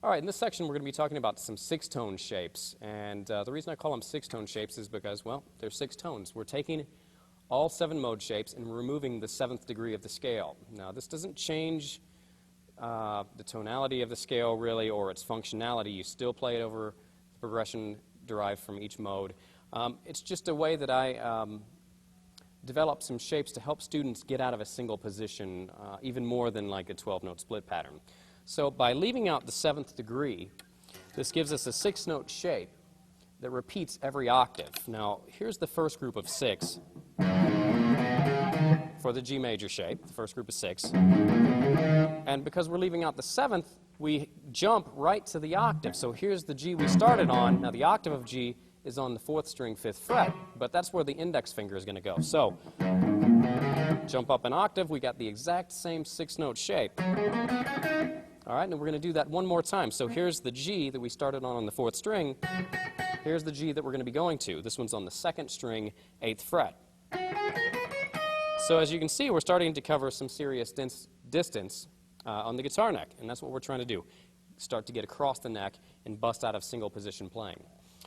All right, in this section we're going to be talking about some six-tone shapes, and the reason I call them six-tone shapes is because, well, they're six tones. We're taking all seven mode shapes and removing the seventh degree of the scale. Now, this doesn't change the tonality of the scale, really, or its functionality. You still play it over the progression derived from each mode. It's just a way that I develop some shapes to help students get out of a single position, even more than like a 12-note split pattern. So by leaving out the seventh degree, this gives us a six-note shape that repeats every octave. Now, here's the first group of six for the G major shape, the first group of six. And because we're leaving out the seventh, we jump right to the octave. So here's the G we started on. Now, the octave of G is on the fourth string, fifth fret, but that's where the index finger is going to go. So jump up an octave, we got the exact same six-note shape. All right, and we're going to do that one more time. So here's the G that we started on the fourth string. Here's the G that we're going to be going to. This one's on the second string, eighth fret. So as you can see, we're starting to cover some serious distance on the guitar neck, and that's what we're trying to do. Start to get across the neck and bust out of single position playing.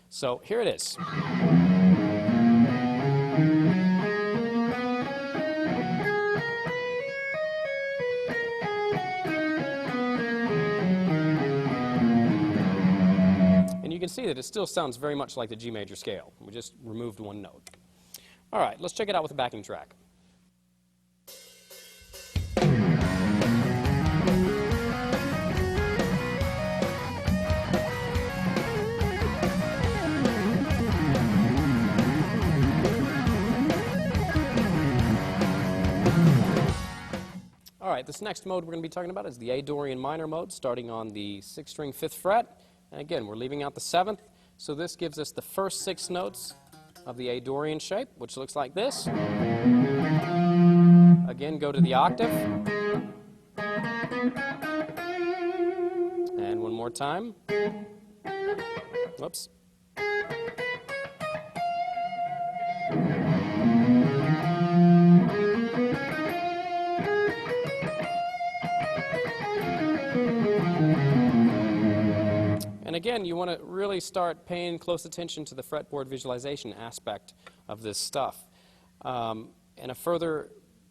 So here it is. You can see that it still sounds very much like the G major scale. We just removed one note. All right, let's check it out with a backing track. All right, this next mode we're going to be talking about is the A Dorian minor mode, starting on the sixth string, fifth fret. And again, we're leaving out the seventh, so this gives us the first six notes of the A Dorian shape, which looks like this. Again, go to the octave. And one more time. Whoops. And again, you want to really start paying close attention to the fretboard visualization aspect of this stuff. And a further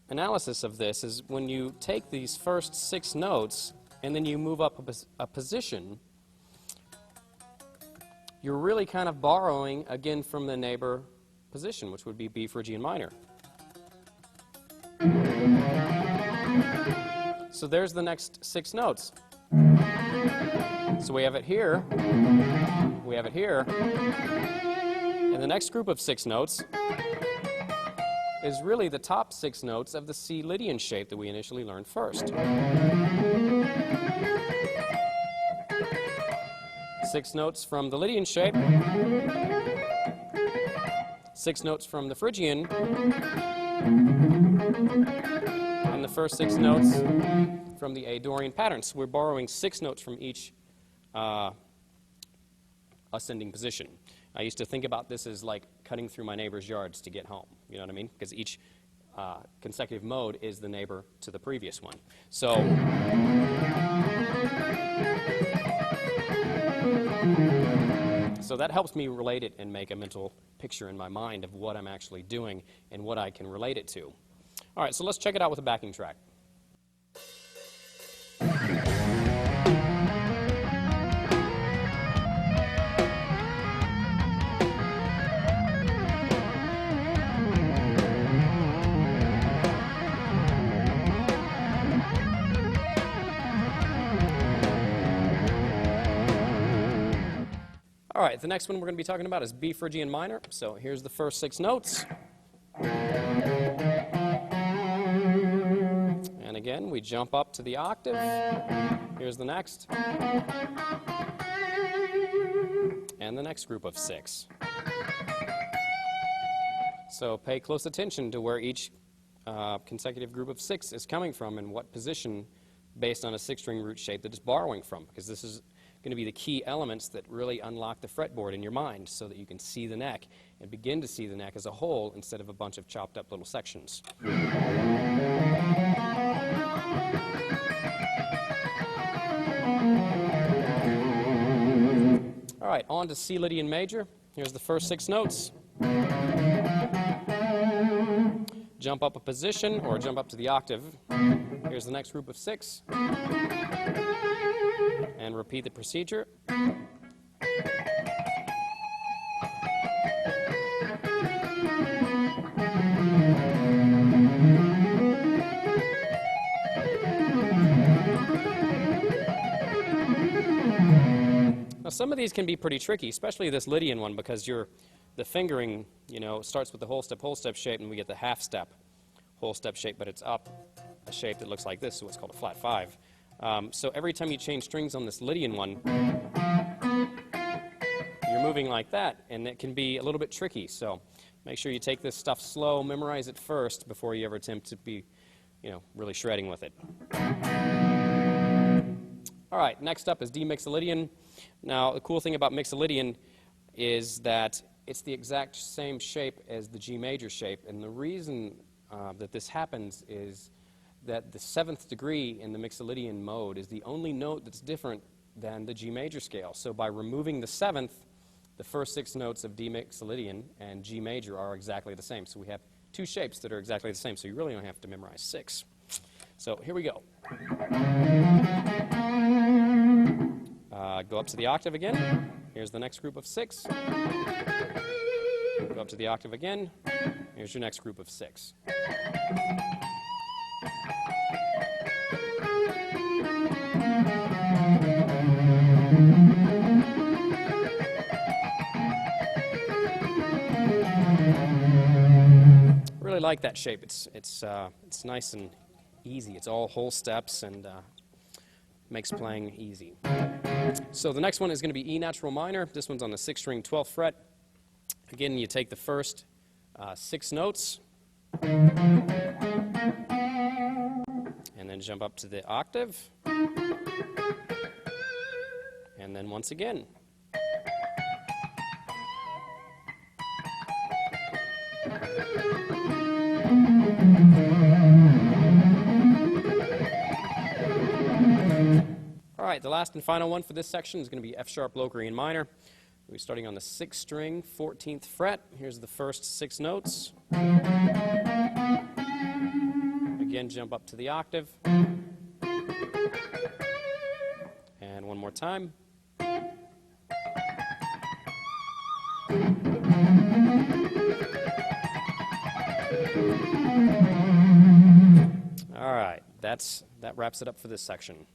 analysis of this is when you take these first six notes and then you move up a position, you're really kind of borrowing again from the neighbor position, which would be B Phrygian minor. So there's the next six notes. So we have it here, we have it here, and the next group of six notes is really the top six notes of the C Lydian shape that we initially learned first. Six notes from the Lydian shape, six notes from the Phrygian, and the first six notes from the A Dorian pattern. So we're borrowing six notes from each ascending position. I used to think about this as like cutting through my neighbor's yards to get home. You know what I mean? Because each consecutive mode is the neighbor to the previous one. So that helps me relate it and make a mental picture in my mind of what I'm actually doing and what I can relate it to. All right, so let's check it out with a backing track. All right, the next one we're going to be talking about is B Phrygian minor. So here's the first six notes. And again, we jump up to the octave. Here's the next. And the next group of six. So pay close attention to where each consecutive group of six is coming from and what position based on a six-string root shape that it's borrowing from, because this is going to be the key elements that really unlock the fretboard in your mind so that you can see the neck and begin to see the neck as a whole instead of a bunch of chopped up little sections. right, on to C Lydian major. Here's the first 6 notes. Jump up a position or jump up to the octave. Here's the next group of 6. And repeat the procedure. Now, some of these can be pretty tricky, especially this Lydian one, because the fingering, starts with the whole step shape, and we get the half step whole step shape, but it's up a shape that looks like this, so what's called a flat 5. So every time you change strings on this Lydian one, you're moving like that, and it can be a little bit tricky. So make sure you take this stuff slow, memorize it first before you ever attempt to be, really shredding with it. All right, next up is D Mixolydian. Now, the cool thing about Mixolydian is that it's the exact same shape as the G major shape, and the reason that this happens is that the 7th degree in the Mixolydian mode is the only note that's different than the G major scale. So by removing the 7th, the first 6 notes of D Mixolydian and G major are exactly the same. So we have 2 shapes that are exactly the same, so you really don't have to memorize 6. So here we go. Go up to the octave again. Here's the next group of 6. Go up to the octave again. Here's your next group of 6. Really like that shape. It's nice and easy. It's all whole steps and makes playing easy. So the next one is going to be E natural minor. This one's on the 6th string, 12th fret. Again, you take the first 6 notes and then jump up to the octave, and then once again. All right, the last and final one for this section is going to be F sharp low Korean minor. We're starting on the 6th string, 14th fret. Here's the first 6 notes. Again, jump up to the octave. And one more time. All right, that wraps it up for this section.